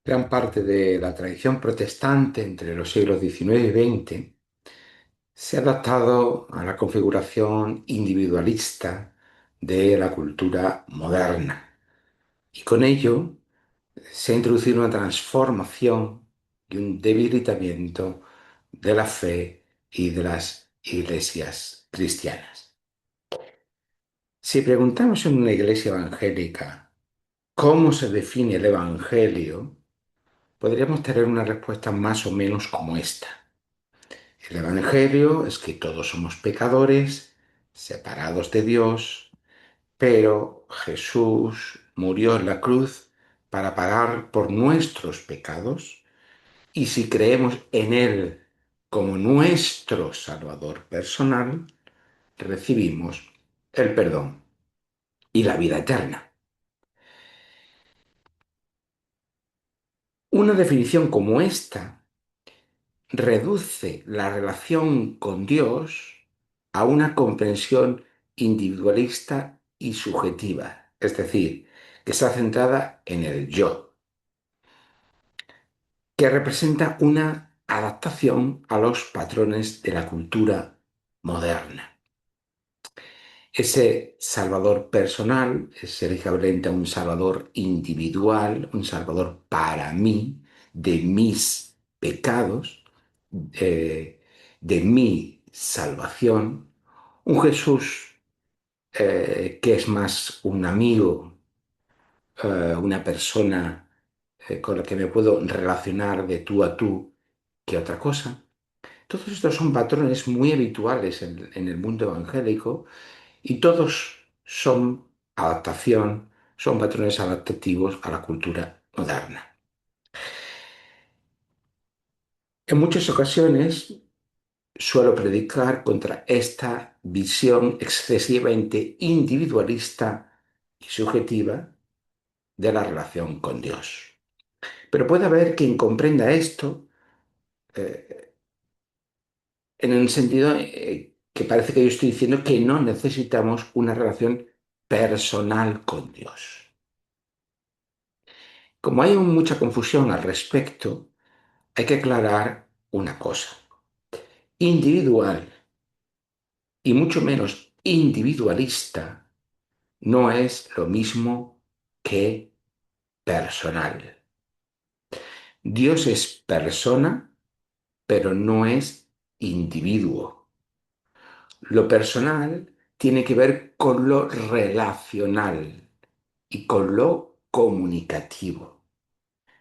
Gran parte de la tradición protestante entre los siglos XIX y XX se ha adaptado a la configuración individualista de la cultura moderna y con ello se ha introducido una transformación y un debilitamiento de la fe y de las iglesias cristianas. Si preguntamos en una iglesia evangélica cómo se define el evangelio, podríamos tener una respuesta más o menos como esta. El Evangelio es que todos somos pecadores, separados de Dios, pero Jesús murió en la cruz para pagar por nuestros pecados y si creemos en Él como nuestro Salvador personal, recibimos el perdón y la vida eterna. Una definición como esta reduce la relación con Dios a una comprensión individualista y subjetiva, es decir, que está centrada en el yo, que representa una adaptación a los patrones de la cultura moderna. Ese salvador personal es el equivalente a un salvador individual, un salvador para mí, de mis pecados, eh, de mi salvación, un Jesús que es más un amigo, una persona con la que me puedo relacionar de tú a tú que otra cosa. Todos estos son patrones muy habituales en el mundo evangélico y todos son adaptación, son patrones adaptativos a la cultura moderna. En muchas ocasiones suelo predicar contra esta visión excesivamente individualista y subjetiva de la relación con Dios. Pero puede haber quien comprenda esto eh, en el sentido que parece que yo estoy diciendo que no necesitamos una relación personal con Dios. Como hay mucha confusión al respecto, hay que aclarar una cosa. Individual y mucho menos individualista no es lo mismo que personal. Dios es persona, pero no es individuo. Lo personal tiene que ver con lo relacional y con lo comunicativo.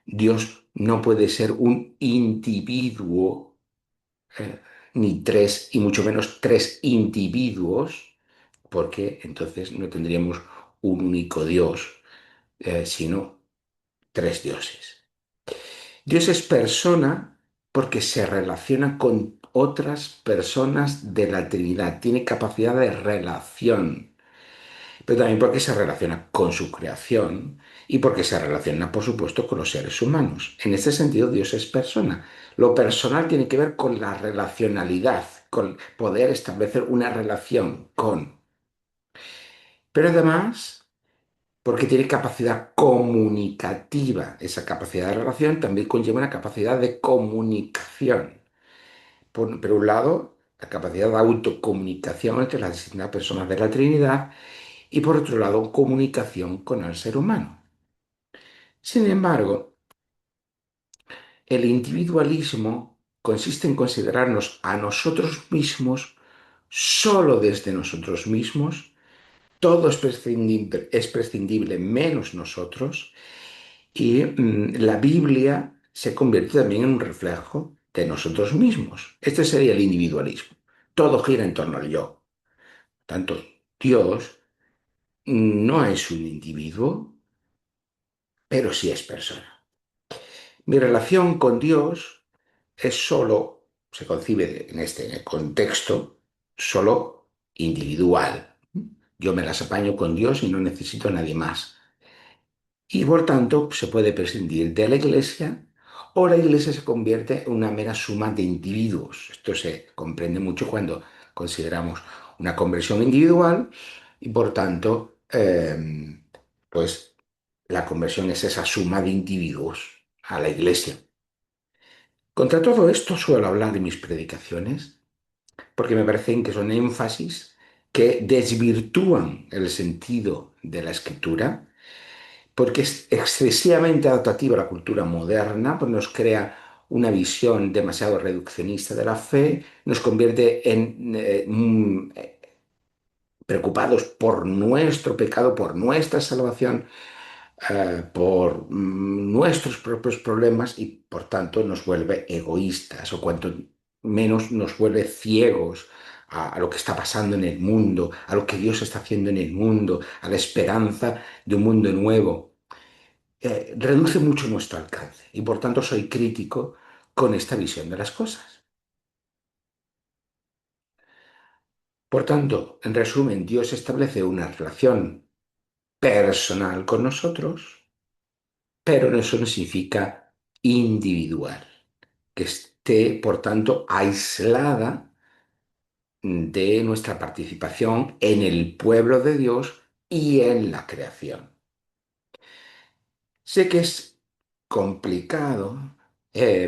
Dios no puede ser un individuo, eh, ni tres, y mucho menos tres individuos, porque entonces no tendríamos un único Dios, sino tres dioses. Dios es persona porque se relaciona con otras personas de la Trinidad, tiene capacidad de relación, pero también porque se relaciona con su creación y porque se relaciona, por supuesto, con los seres humanos. En este sentido, Dios es persona. Lo personal tiene que ver con la relacionalidad, con poder establecer una relación con. Pero además, porque tiene capacidad comunicativa. Esa capacidad de relación también conlleva una capacidad de comunicación. Por un lado, la capacidad de autocomunicación entre las distintas personas de la Trinidad y por otro lado, comunicación con el ser humano. Sin embargo, el individualismo consiste en considerarnos a nosotros mismos solo desde nosotros mismos, todo es prescindible menos nosotros, y la Biblia se convierte también en un reflejo de nosotros mismos. Este sería el individualismo. Todo gira en torno al yo. Tanto Dios no es un individuo, pero sí es persona. Mi relación con Dios es solo, se concibe en este contexto, solo individual. Yo me las apaño con Dios y no necesito a nadie más. Y por tanto se puede prescindir de la Iglesia o la Iglesia se convierte en una mera suma de individuos. Esto se comprende mucho cuando consideramos una conversión individual y por tanto, pues la conversión es esa suma de individuos. a la Iglesia. Contra todo esto suelo hablar en mis predicaciones porque me parecen que son énfasis que desvirtúan el sentido de la escritura, porque es excesivamente adaptativa a la cultura moderna, pues nos crea una visión demasiado reduccionista de la fe, nos convierte en preocupados por nuestro pecado, por nuestra salvación, por nuestros propios problemas y por tanto nos vuelve egoístas o cuanto menos nos vuelve ciegos a lo que está pasando en el mundo, a lo que Dios está haciendo en el mundo, a la esperanza de un mundo nuevo. Reduce mucho nuestro alcance y por tanto soy crítico con esta visión de las cosas. Por tanto, en resumen, Dios establece una relación personal con nosotros, pero eso no significa individual, que esté, por tanto, aislada de nuestra participación en el pueblo de Dios y en la creación. Sé que es complicado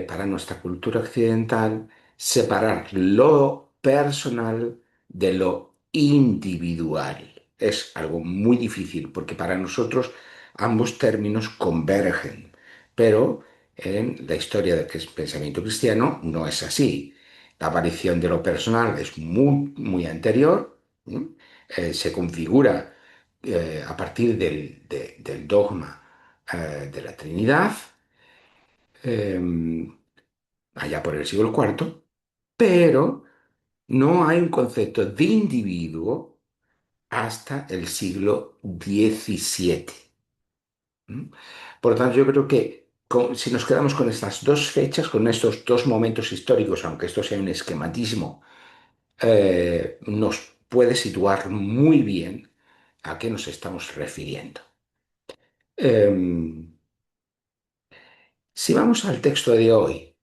para nuestra cultura occidental separar lo personal de lo individual. Es algo muy difícil porque para nosotros ambos términos convergen, pero en la historia del pensamiento cristiano no es así. La aparición de lo personal es muy, muy anterior, ¿sí? Se configura a partir del dogma de la Trinidad, eh, allá por el siglo IV, pero no hay un concepto de individuo hasta el siglo XVII. ¿Mm? Por lo tanto, yo creo que si nos quedamos con estas dos fechas, con estos dos momentos históricos, aunque esto sea un esquematismo, nos puede situar muy bien a qué nos estamos refiriendo. Em, Si vamos al texto de hoy,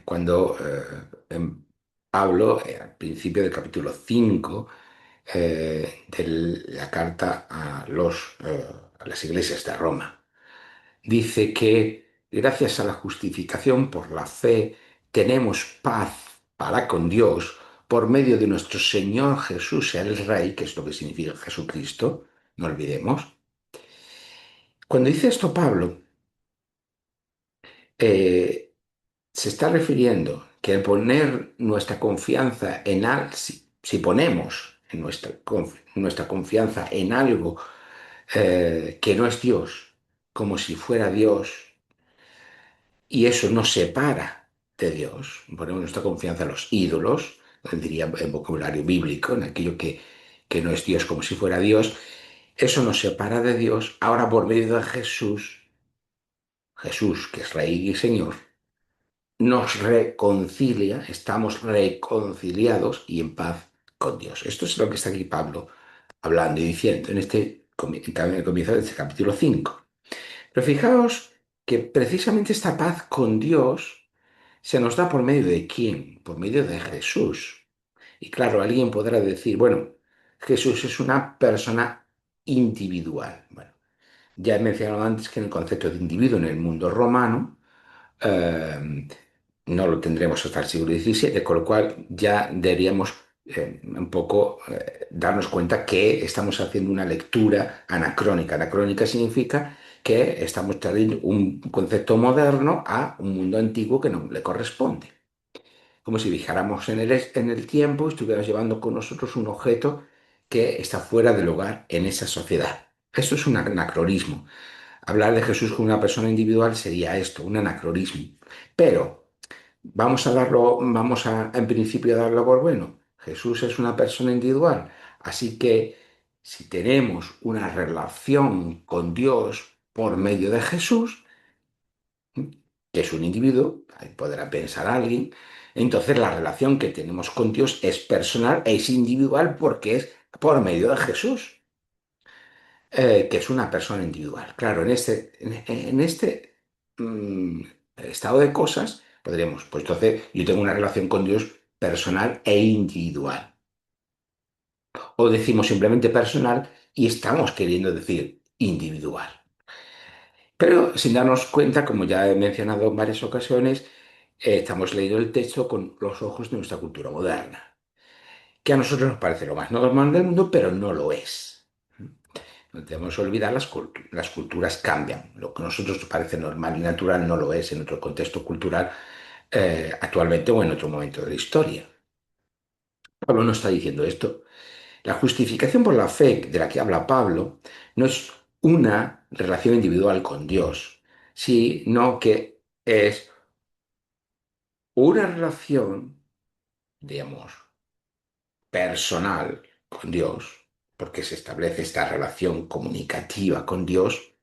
cuando Pablo, al principio del capítulo 5 de la carta a las iglesias de Roma, dice que gracias a la justificación por la fe tenemos paz para con Dios por medio de nuestro Señor Jesús el Rey, que es lo que significa Jesucristo, no olvidemos. Cuando dice esto Pablo, eh, se está refiriendo que al poner nuestra confianza en algo, si ponemos nuestra confianza en algo que no es Dios, como si fuera Dios, y eso nos separa de Dios, ponemos nuestra confianza en los ídolos, diría en vocabulario bíblico, en aquello que no es Dios como si fuera Dios, eso nos separa de Dios. Ahora por medio de Jesús, Jesús que es Rey y Señor, nos reconcilia, estamos reconciliados y en paz con Dios. Esto es lo que está aquí Pablo hablando y diciendo en el comienzo de este capítulo 5. Pero fijaos que precisamente esta paz con Dios se nos da por medio de quién, por medio de Jesús. Y claro, alguien podrá decir, bueno, Jesús es una persona individual. Bueno, ya he mencionado antes que en el concepto de individuo en el mundo romano, eh, no lo tendremos hasta el siglo XVII, con lo cual ya deberíamos un poco darnos cuenta que estamos haciendo una lectura anacrónica. Anacrónica significa que estamos trayendo un concepto moderno a un mundo antiguo que no le corresponde. Como si viajáramos en el tiempo y estuviéramos llevando con nosotros un objeto que está fuera del lugar en esa sociedad. Esto es un anacronismo. Hablar de Jesús como una persona individual sería esto, un anacronismo. Pero vamos a en principio a darlo por bueno. Jesús es una persona individual, así que si tenemos una relación con Dios por medio de Jesús, que es un individuo, ahí podrá pensar alguien, entonces la relación que tenemos con Dios es personal, es individual porque es por medio de Jesús, que es una persona individual. Claro, en este estado de cosas, podríamos, pues entonces yo tengo una relación con Dios personal e individual. O decimos simplemente personal y estamos queriendo decir individual. Pero sin darnos cuenta, como ya he mencionado en varias ocasiones, estamos leyendo el texto con los ojos de nuestra cultura moderna, que a nosotros nos parece lo más normal del mundo, pero no lo es. No debemos olvidar las culturas cambian. Lo que a nosotros nos parece normal y natural no lo es en otro contexto cultural actualmente o en otro momento de la historia. Pablo no está diciendo esto. La justificación por la fe de la que habla Pablo no es una relación individual con Dios, sino que es una relación, digamos, personal con Dios, porque se establece esta relación comunicativa con Dios,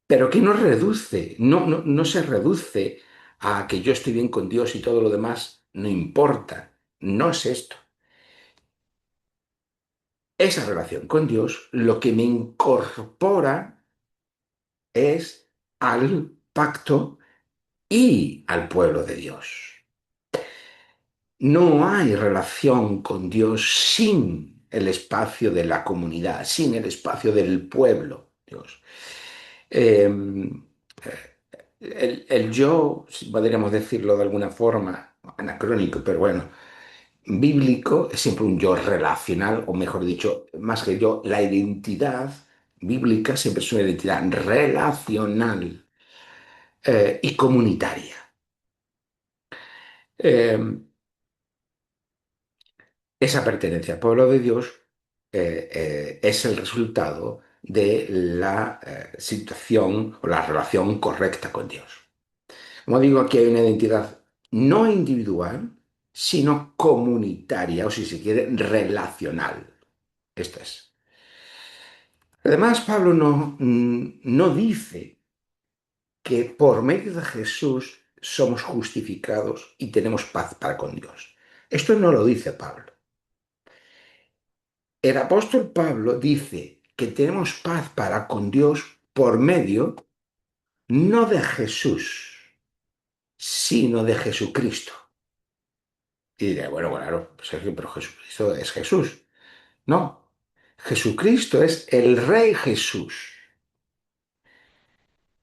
pero que no reduce, no se reduce a que yo estoy bien con Dios y todo lo demás no importa. No es esto. Esa relación con Dios lo que me incorpora es al pacto y al pueblo de Dios. No hay relación con Dios sin el espacio de la comunidad, sin el espacio del pueblo, Dios. Eh, el yo, si podríamos decirlo de alguna forma, anacrónico, pero bueno, bíblico, es siempre un yo relacional, o mejor dicho, más que yo, la identidad bíblica siempre es una identidad relacional y comunitaria. Eh, Esa pertenencia al pueblo de Dios es el resultado de la situación o la relación correcta con Dios. Como digo, aquí hay una identidad no individual, sino comunitaria, o si se quiere, relacional. Esto es. Además, Pablo no dice que por medio de Jesús somos justificados y tenemos paz para con Dios. Esto no lo dice Pablo. El apóstol Pablo dice que tenemos paz para con Dios por medio no de Jesús, sino de Jesucristo. Y diré, bueno, claro, Sergio, pero Jesucristo es Jesús. No, Jesucristo es el Rey Jesús,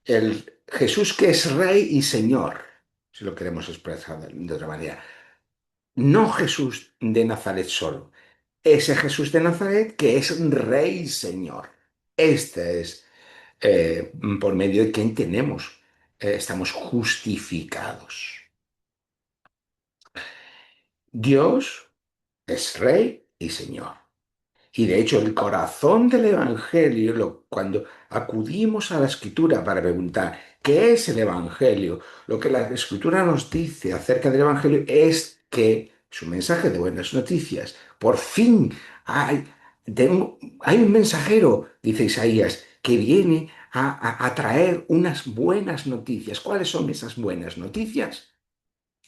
el Jesús que es Rey y Señor, si lo queremos expresar de otra manera. No Jesús de Nazaret solo, ese Jesús de Nazaret que es Rey y Señor. Este es por medio de quien estamos justificados. Dios es Rey y Señor. Y de hecho, el corazón del Evangelio, cuando acudimos a la Escritura para preguntar qué es el Evangelio, lo que la Escritura nos dice acerca del Evangelio es que es un mensaje de buenas noticias. Por fin hay un mensajero, dice Isaías, que viene a traer unas buenas noticias. ¿Cuáles son esas buenas noticias?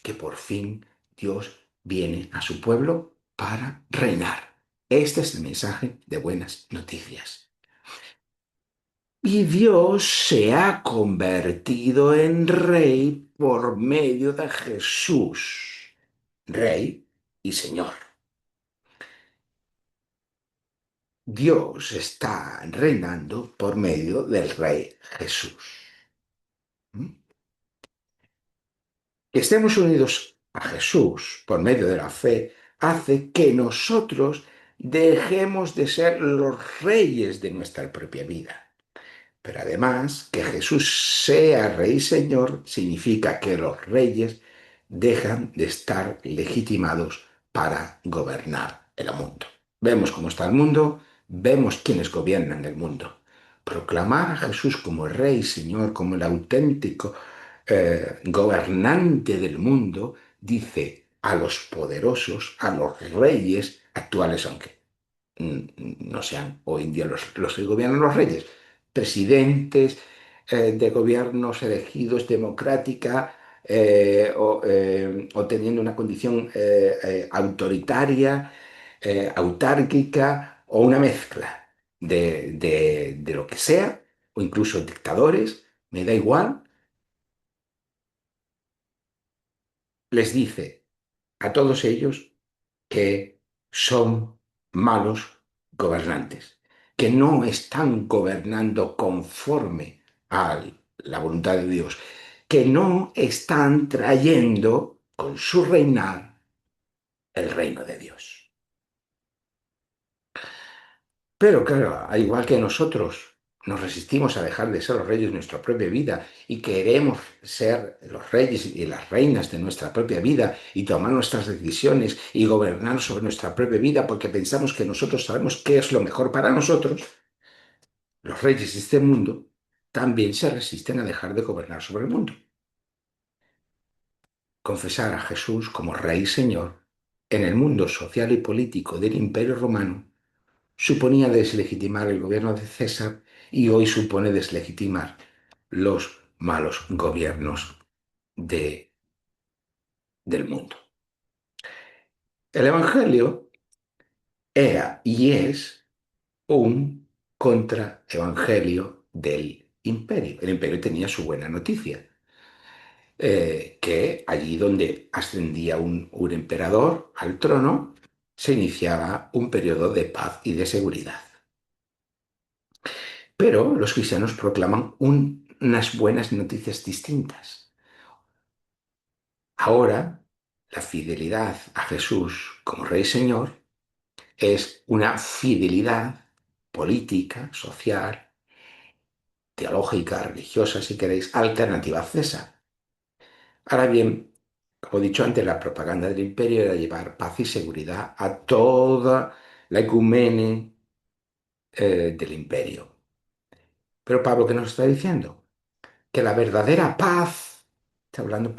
Que por fin Dios viene a su pueblo para reinar. Este es el mensaje de buenas noticias. Y Dios se ha convertido en rey por medio de Jesús, rey y Señor. Dios está reinando por medio del rey Jesús. ¿Mm? Que estemos unidos a Jesús por medio de la fe hace que nosotros dejemos de ser los reyes de nuestra propia vida. Pero además, que Jesús sea Rey y Señor significa que los reyes dejan de estar legitimados para gobernar el mundo. Vemos cómo está el mundo, vemos quiénes gobiernan el mundo. Proclamar a Jesús como Rey y Señor, como el auténtico gobernante del mundo, dice a los poderosos, a los reyes actuales, aunque no sean hoy en día los que gobiernan los reyes, presidentes de gobiernos elegidos democrática o teniendo una condición autoritaria, autárquica o una mezcla de lo que sea, o incluso dictadores, me da igual, les dice a todos ellos que son malos gobernantes, que no están gobernando conforme a la voluntad de Dios, que no están trayendo con su reinar el reino de Dios. Pero claro, al igual que nosotros nos resistimos a dejar de ser los reyes de nuestra propia vida y queremos ser los reyes y las reinas de nuestra propia vida y tomar nuestras decisiones y gobernar sobre nuestra propia vida porque pensamos que nosotros sabemos qué es lo mejor para nosotros, los reyes de este mundo también se resisten a dejar de gobernar sobre el mundo. Confesar a Jesús como Rey y Señor en el mundo social y político del Imperio Romano suponía deslegitimar el gobierno de César y hoy supone deslegitimar los malos gobiernos de- del mundo. El Evangelio era y es un contraevangelio del imperio. El imperio tenía su buena noticia, que allí donde ascendía un emperador al trono, se iniciaba un periodo de paz y de seguridad. Pero los cristianos proclaman unas buenas noticias distintas. Ahora, la fidelidad a Jesús como Rey y Señor es una fidelidad política, social, teológica, religiosa, si queréis, alternativa a César. Ahora bien, como he dicho antes, la propaganda del imperio era llevar paz y seguridad a toda la ecumene del imperio. Pero Pablo, ¿qué nos está diciendo? Que la verdadera paz, está hablando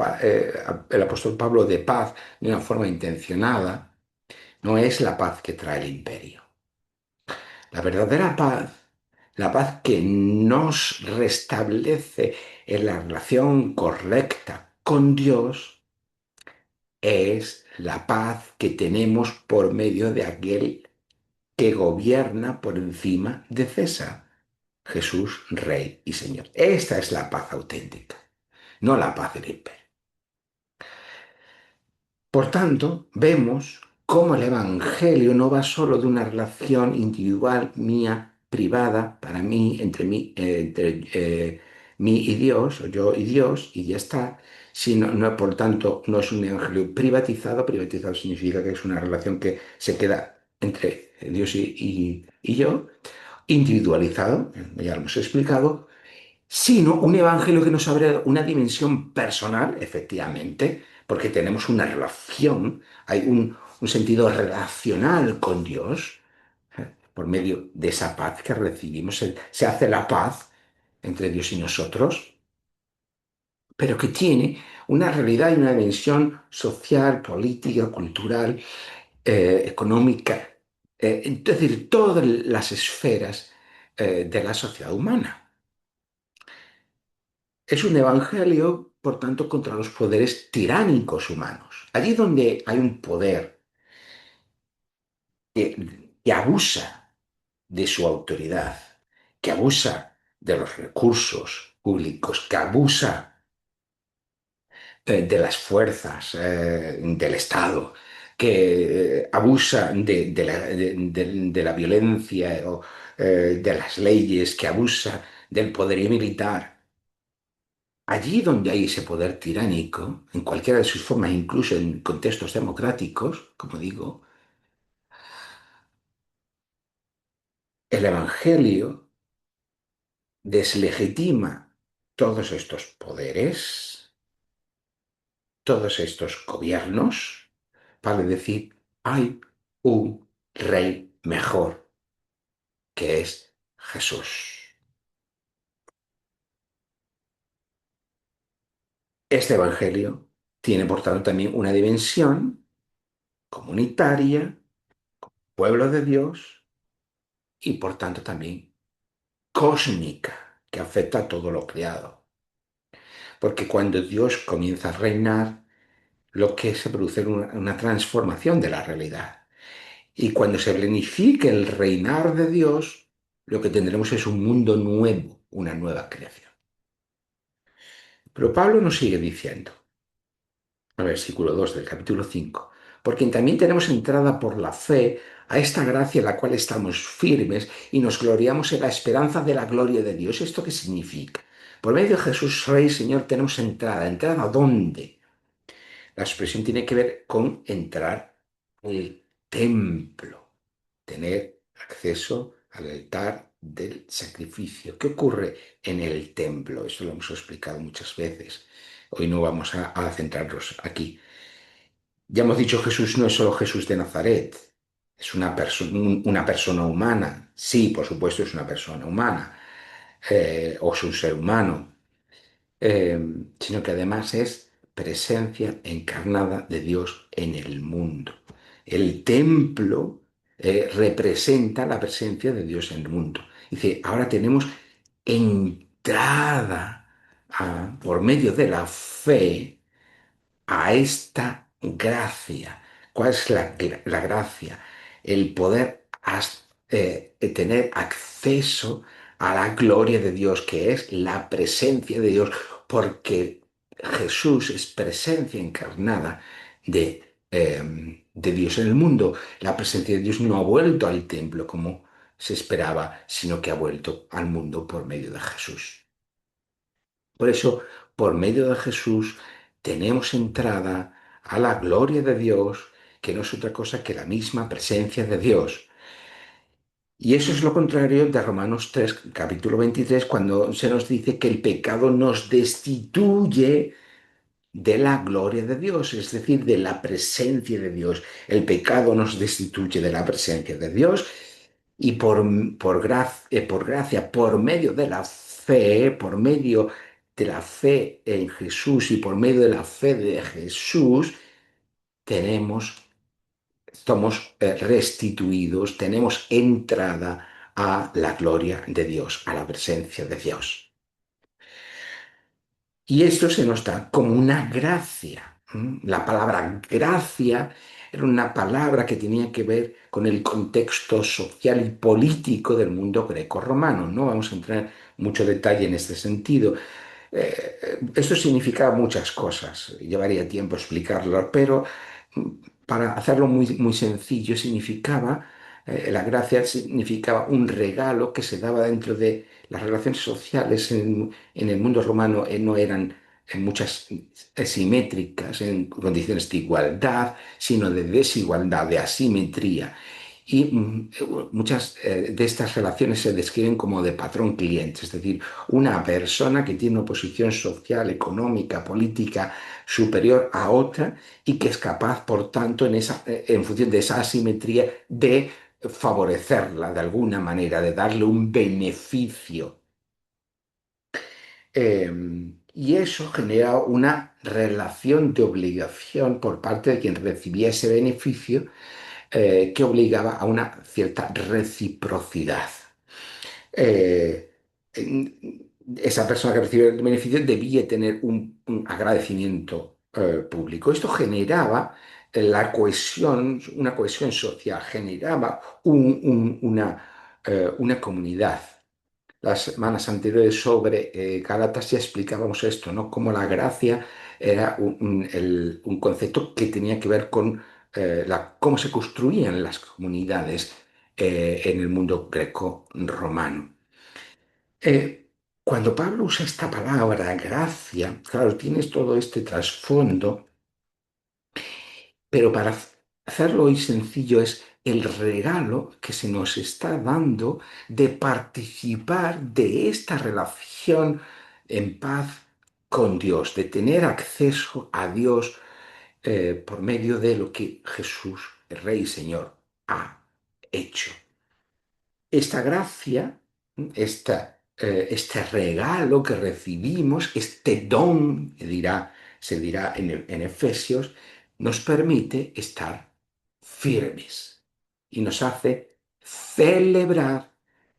el apóstol Pablo de paz de una forma intencionada, no es la paz que trae el imperio. La verdadera paz, la paz que nos restablece en la relación correcta con Dios, es la paz que tenemos por medio de aquel que gobierna por encima de César, Jesús, Rey y Señor. Esta es la paz auténtica, no la paz del imperio. Por tanto, vemos cómo el Evangelio no va solo de una relación individual mía, privada, para mí, mí y Dios, o yo y Dios, y ya está, sino, no, por tanto, no es un Evangelio privatizado. Privatizado significa que es una relación que se queda entre Dios y yo, individualizado, ya lo hemos explicado, sino un evangelio que nos abre una dimensión personal, efectivamente, porque tenemos una relación, hay un sentido relacional con Dios, por medio de esa paz que recibimos. Se hace la paz entre Dios y nosotros, pero que tiene una realidad y una dimensión social, política, cultural, económica, es decir, todas las esferas de la sociedad humana. Es un evangelio, por tanto, contra los poderes tiránicos humanos. Allí donde hay un poder que abusa de su autoridad, que abusa de los recursos públicos, que abusa de las fuerzas del Estado, que abusa de la violencia o de las leyes, que abusa del poderío militar. Allí donde hay ese poder tiránico, en cualquiera de sus formas, incluso en contextos democráticos, como digo, el Evangelio deslegitima todos estos poderes, todos estos gobiernos, para decir, hay un rey mejor, que es Jesús. Este Evangelio tiene, por tanto, también una dimensión comunitaria, pueblo de Dios, y por tanto también cósmica que afecta a todo lo creado. Porque cuando Dios comienza a reinar, lo que se produce es una transformación de la realidad. Y cuando se planifique el reinar de Dios, lo que tendremos es un mundo nuevo, una nueva creación. Pero Pablo nos sigue diciendo, en el versículo 2 del capítulo 5, por quien también tenemos entrada por la fe a esta gracia en la cual estamos firmes y nos gloriamos en la esperanza de la gloria de Dios. ¿Esto qué significa? Por medio de Jesús Rey, Señor, tenemos entrada. ¿Entrada a dónde? La expresión tiene que ver con entrar al templo, tener acceso al altar del sacrificio. ¿Qué ocurre en el templo? Esto lo hemos explicado muchas veces. Hoy no vamos a centrarnos aquí. Ya hemos dicho, Jesús no es solo Jesús de Nazaret, es una persona humana. Sí, por supuesto, es una persona humana, o es un ser humano, eh, sino que además es presencia encarnada de Dios en el mundo. El templo representa la presencia de Dios en el mundo. Dice, ahora tenemos entrada por medio de la fe a esta gracia. ¿Cuál es la gracia? El poder tener acceso a la gloria de Dios, que es la presencia de Dios, porque Jesús es presencia encarnada de Dios en el mundo. La presencia de Dios no ha vuelto al templo como se esperaba, sino que ha vuelto al mundo por medio de Jesús. Por eso, por medio de Jesús, tenemos entrada a la gloria de Dios, que no es otra cosa que la misma presencia de Dios. Y eso es lo contrario de Romanos 3, capítulo 23, cuando se nos dice que el pecado nos destituye de la gloria de Dios, es decir, de la presencia de Dios. El pecado nos destituye de la presencia de Dios y por gracia, por medio de la fe, por medio de la fe en Jesús y por medio de la fe de Jesús, tenemos, somos restituidos, tenemos entrada a la gloria de Dios, a la presencia de Dios. Y esto se nos da como una gracia. La palabra gracia era una palabra que tenía que ver con el contexto social y político del mundo greco-romano. No vamos a entrar en mucho detalle en este sentido. Esto significaba muchas cosas, llevaría tiempo explicarlo, pero mm, para hacerlo muy, muy sencillo, la gracia significaba un regalo que se daba dentro de las relaciones sociales en el mundo romano, no eran muchas simétricas en condiciones de igualdad, sino de desigualdad, de asimetría. Y muchas de estas relaciones se describen como de patrón-cliente, es decir, una persona que tiene una posición social, económica, política superior a otra y que es capaz, por tanto, en función de esa asimetría, de favorecerla de alguna manera, de darle un beneficio. Y eso genera una relación de obligación por parte de quien recibía ese beneficio, que obligaba a una cierta reciprocidad. eh, Esa persona que recibe el beneficio debía tener un agradecimiento público. Esto generaba la cohesión, una cohesión social, generaba una comunidad. Las semanas anteriores sobre Gálatas ya explicábamos esto, ¿no? Cómo la gracia era un concepto que tenía que ver con cómo se construían las comunidades en el mundo greco-romano. Cuando Pablo usa esta palabra, gracia, claro, tienes todo este trasfondo, pero para hacerlo hoy sencillo es el regalo que se nos está dando de participar de esta relación en paz con Dios, de tener acceso a Dios por medio de lo que Jesús, el Rey y Señor, ha hecho. Esta gracia, este regalo que recibimos, este don, se dirá en Efesios, nos permite estar firmes y nos hace celebrar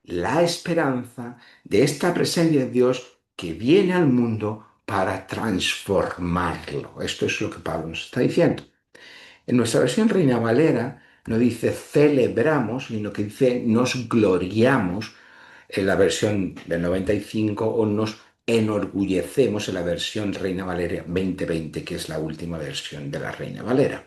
la esperanza de esta presencia de Dios que viene al mundo para transformarlo. Esto es lo que Pablo nos está diciendo. En nuestra versión Reina Valera no dice celebramos, sino que dice nos gloriamos en la versión del 95 o nos enorgullecemos en la versión Reina Valera 2020, que es la última versión de la Reina Valera.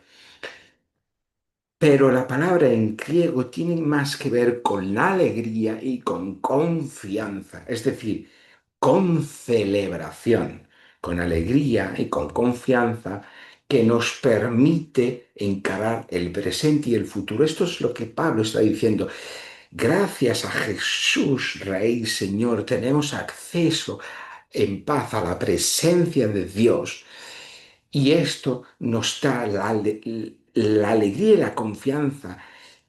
pero la palabra en griego tiene más que ver con la alegría y con confianza, es decir, con celebración, con alegría y con confianza que nos permite encarar el presente y el futuro. Esto es lo que Pablo está diciendo. Gracias a Jesús, Rey, Señor, tenemos acceso en paz a la presencia de Dios y esto nos da la alegría y la confianza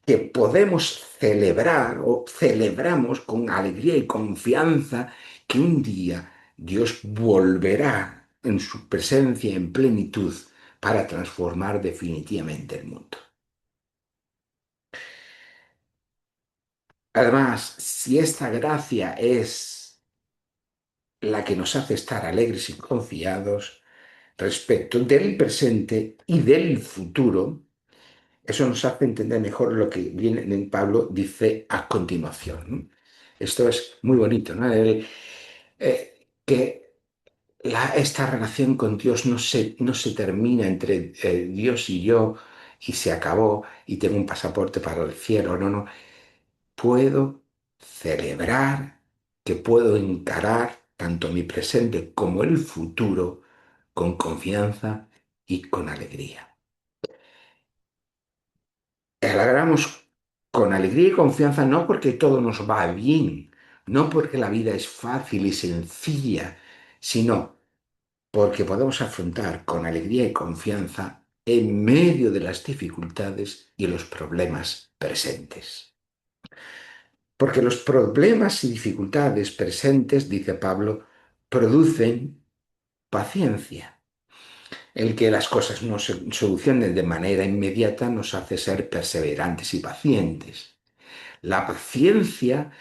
que podemos celebrar o celebramos con alegría y confianza que un día Dios volverá en su presencia en plenitud para transformar definitivamente el mundo. Además, si esta gracia es la que nos hace estar alegres y confiados respecto del presente y del futuro, eso nos hace entender mejor lo que viene en Pablo dice a continuación, ¿no? Esto es muy bonito, ¿no? Que esta relación con Dios no se termina entre Dios y yo y se acabó y tengo un pasaporte para el cielo. No, no. Puedo celebrar que puedo encarar tanto mi presente como el futuro con confianza y con alegría. Alegramos con alegría y confianza no porque todo nos va bien, no porque la vida es fácil y sencilla, sino porque podemos afrontar con alegría y confianza en medio de las dificultades y los problemas presentes. Porque los problemas y dificultades presentes, dice Pablo, producen paciencia. El que las cosas no se solucionen de manera inmediata nos hace ser perseverantes y pacientes. La paciencia,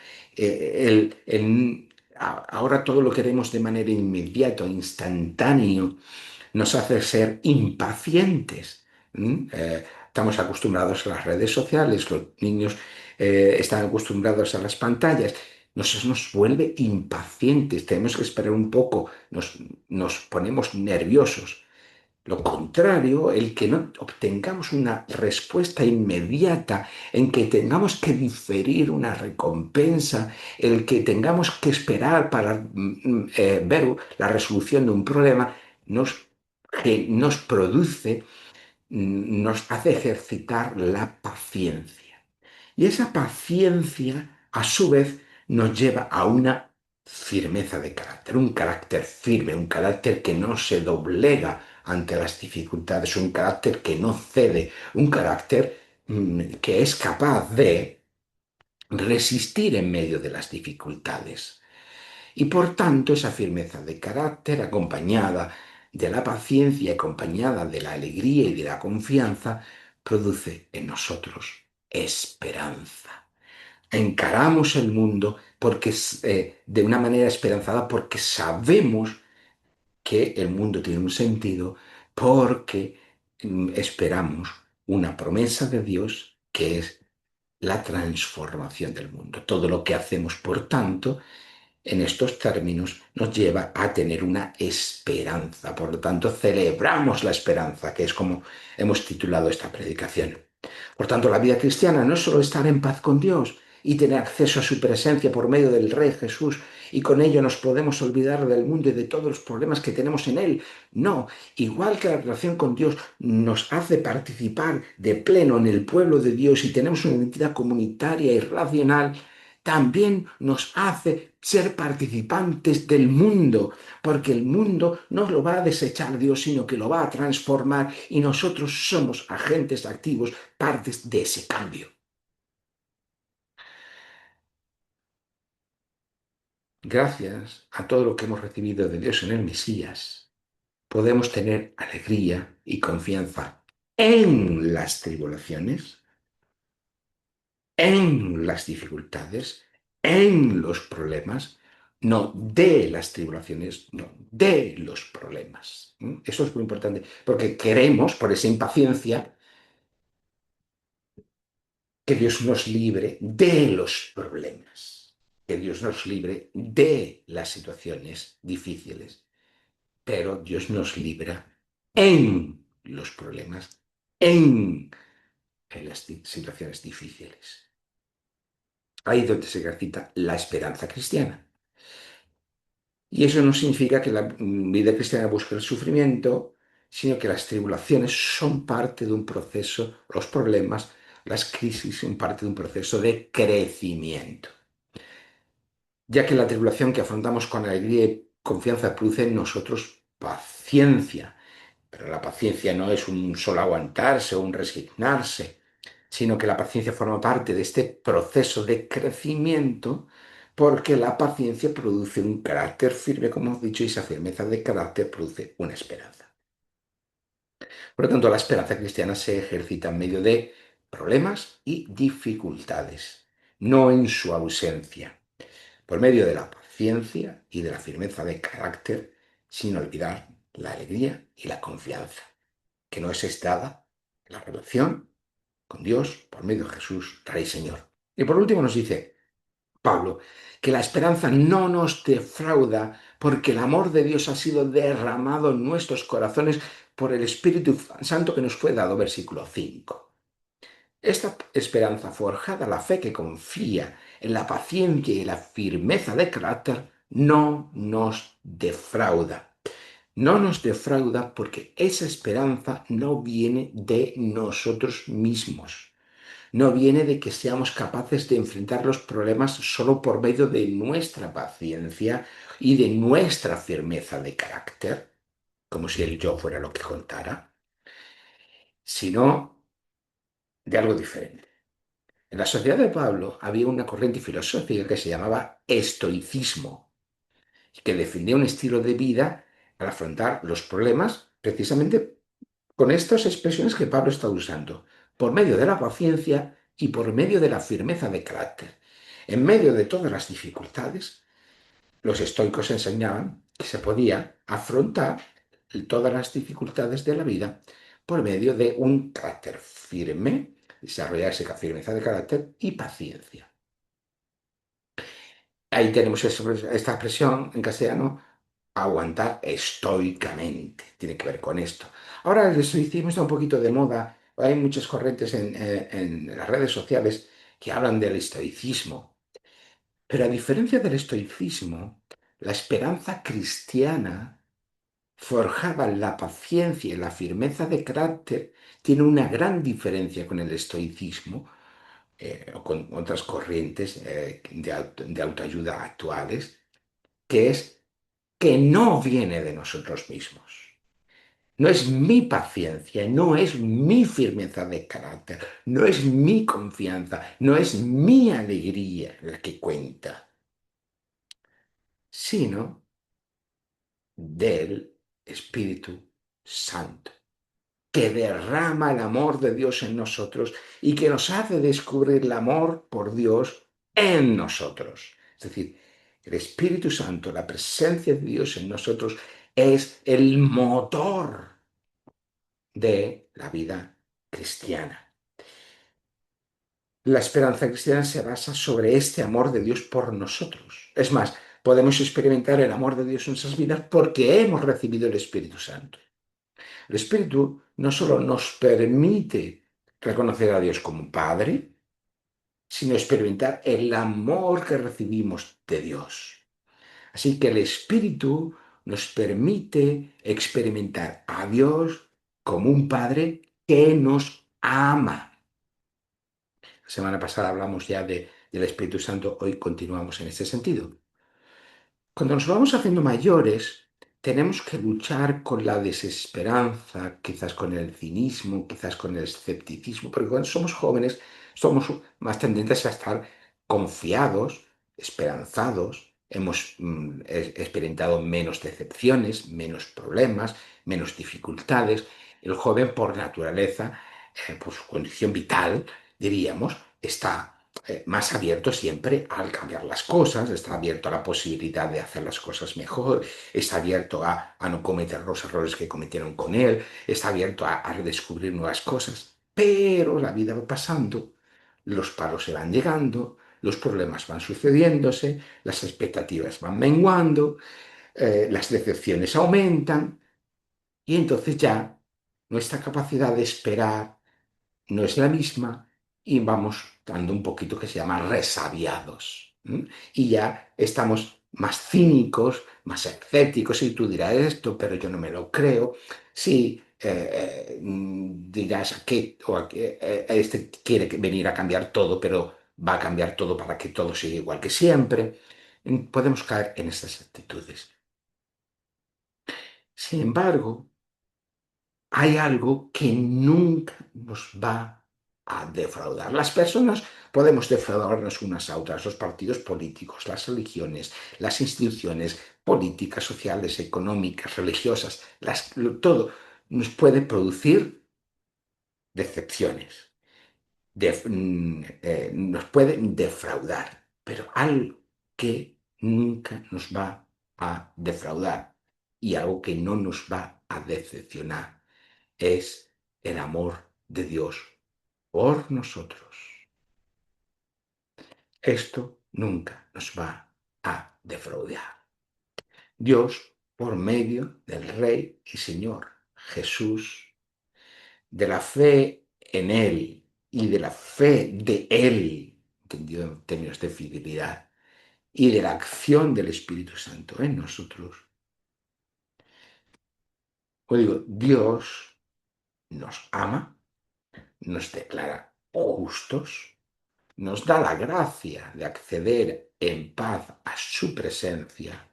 ahora todo lo queremos de manera inmediata, instantáneo, nos hace ser impacientes. Estamos acostumbrados a las redes sociales, los niños están acostumbrados a las pantallas. Nos vuelve impacientes, tenemos que esperar un poco, nos ponemos nerviosos. Lo contrario, el que no obtengamos una respuesta inmediata, en que tengamos que diferir una recompensa, el que tengamos que esperar para ver la resolución de un problema, que nos produce, nos hace ejercitar la paciencia. Y esa paciencia, a su vez, nos lleva a una firmeza de carácter, un carácter firme, un carácter que no se doblega ante las dificultades, un carácter que no cede, un carácter que es capaz de resistir en medio de las dificultades. Y por tanto, esa firmeza de carácter, acompañada de la paciencia, acompañada de la alegría y de la confianza, produce en nosotros esperanza. Encaramos el mundo porque, de una manera esperanzada porque sabemos que el mundo tiene un sentido, porque esperamos una promesa de Dios que es la transformación del mundo. Todo lo que hacemos, por tanto, en estos términos nos lleva a tener una esperanza. Por lo tanto, celebramos la esperanza, que es como hemos titulado esta predicación. Por tanto, la vida cristiana no es solo estar en paz con Dios y tener acceso a su presencia por medio del Rey Jesús, y con ello nos podemos olvidar del mundo y de todos los problemas que tenemos en él. No, igual que la relación con Dios nos hace participar de pleno en el pueblo de Dios y tenemos una identidad comunitaria y racional, también nos hace ser participantes del mundo, porque el mundo no lo va a desechar Dios, sino que lo va a transformar y nosotros somos agentes activos, partes de ese cambio. Gracias a todo lo que hemos recibido de Dios en el Mesías, podemos tener alegría y confianza en las tribulaciones, en las dificultades, en los problemas, no de las tribulaciones, no de los problemas. Eso es muy importante, porque queremos, por esa impaciencia, que Dios nos libre de los problemas, que Dios nos libre de las situaciones difíciles, pero Dios nos libra en los problemas, en en las situaciones difíciles. Ahí es donde se ejercita la esperanza cristiana. Y eso no significa que la vida cristiana busque el sufrimiento, sino que las tribulaciones son parte de un proceso, los problemas, las crisis son parte de un proceso de crecimiento, ya que la tribulación que afrontamos con alegría y confianza produce en nosotros paciencia, pero la paciencia no es un solo aguantarse o un resignarse, sino que la paciencia forma parte de este proceso de crecimiento porque la paciencia produce un carácter firme, como hemos dicho, y esa firmeza de carácter produce una esperanza. Por lo tanto, la esperanza cristiana se ejercita en medio de problemas y dificultades, no en su ausencia, por medio de la paciencia y de la firmeza de carácter, sin olvidar la alegría y la confianza, que no es dada la relación con Dios por medio de Jesús, Rey y Señor. Y por último nos dice Pablo que la esperanza no nos defrauda porque el amor de Dios ha sido derramado en nuestros corazones por el Espíritu Santo que nos fue dado, versículo 5. Esta esperanza forjada, la fe que confía en la paciencia y la firmeza de carácter, no nos defrauda. No nos defrauda porque esa esperanza no viene de nosotros mismos. No viene de que seamos capaces de enfrentar los problemas solo por medio de nuestra paciencia y de nuestra firmeza de carácter, como si el yo fuera lo que contara, sino de algo diferente. En la sociedad de Pablo había una corriente filosófica que se llamaba estoicismo, que defendía un estilo de vida al afrontar los problemas precisamente con estas expresiones que Pablo está usando, por medio de la paciencia y por medio de la firmeza de carácter. En medio de todas las dificultades, los estoicos enseñaban que se podía afrontar todas las dificultades de la vida por medio de un carácter firme, desarrollar esa firmeza de carácter y paciencia. Ahí tenemos esta expresión en castellano, aguantar estoicamente. Tiene que ver con esto. Ahora el estoicismo está un poquito de moda. Hay muchas corrientes en las redes sociales que hablan del estoicismo. Pero a diferencia del estoicismo, la esperanza cristiana, forjada en la paciencia y la firmeza de carácter, tiene una gran diferencia con el estoicismo o con otras corrientes de autoayuda actuales, que es que no viene de nosotros mismos. No es mi paciencia, no es mi firmeza de carácter, no es mi confianza, no es mi alegría la que cuenta, sino del Espíritu Santo, que derrama el amor de Dios en nosotros y que nos hace descubrir el amor por Dios en nosotros. Es decir, el Espíritu Santo, la presencia de Dios en nosotros, es el motor de la vida cristiana. La esperanza cristiana se basa sobre este amor de Dios por nosotros. Es más, podemos experimentar el amor de Dios en nuestras vidas porque hemos recibido el Espíritu Santo. El Espíritu no solo nos permite reconocer a Dios como Padre, sino experimentar el amor que recibimos de Dios. Así que el Espíritu nos permite experimentar a Dios como un Padre que nos ama. La semana pasada hablamos ya del Espíritu Santo, hoy continuamos en este sentido. Cuando nos vamos haciendo mayores, tenemos que luchar con la desesperanza, quizás con el cinismo, quizás con el escepticismo, porque cuando somos jóvenes somos más tendentes a estar confiados, esperanzados, hemos experimentado menos decepciones, menos problemas, menos dificultades. El joven, por naturaleza, por su condición vital, diríamos, está más abierto siempre al cambiar las cosas, está abierto a la posibilidad de hacer las cosas mejor, está abierto a no cometer los errores que cometieron con él, está abierto a redescubrir nuevas cosas. Pero la vida va pasando, los palos se van llegando, los problemas van sucediéndose, las expectativas van menguando, las decepciones aumentan y entonces ya nuestra capacidad de esperar no es la misma y vamos dando un poquito que se llama resabiados. ¿M? Y ya estamos más cínicos, más escépticos, y tú dirás esto, pero yo no me lo creo. Sí, dirás a qué, o a qué, este quiere venir a cambiar todo, pero va a cambiar todo para que todo siga igual que siempre. Podemos caer en estas actitudes. Sin embargo, hay algo que nunca nos va a defraudar. Las personas podemos defraudarnos unas a otras, los partidos políticos, las religiones, las instituciones políticas, sociales, económicas, religiosas, todo nos puede producir decepciones, nos puede defraudar, pero algo que nunca nos va a defraudar y algo que no nos va a decepcionar es el amor de Dios por nosotros. Esto nunca nos va a defraudar. Dios, por medio del Rey y Señor Jesús, de la fe en Él y de la fe de Él, entendido en términos de fidelidad, y de la acción del Espíritu Santo en nosotros, os digo, Dios nos ama, nos declara justos, nos da la gracia de acceder en paz a su presencia.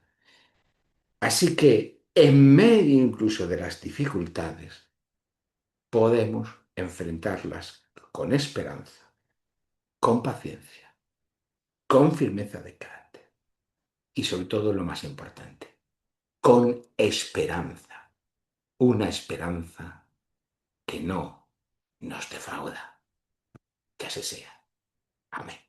Así que en medio incluso de las dificultades, podemos enfrentarlas con esperanza, con paciencia, con firmeza de carácter y sobre todo lo más importante, con esperanza. Una esperanza que no nos defrauda. Que así sea. Amén.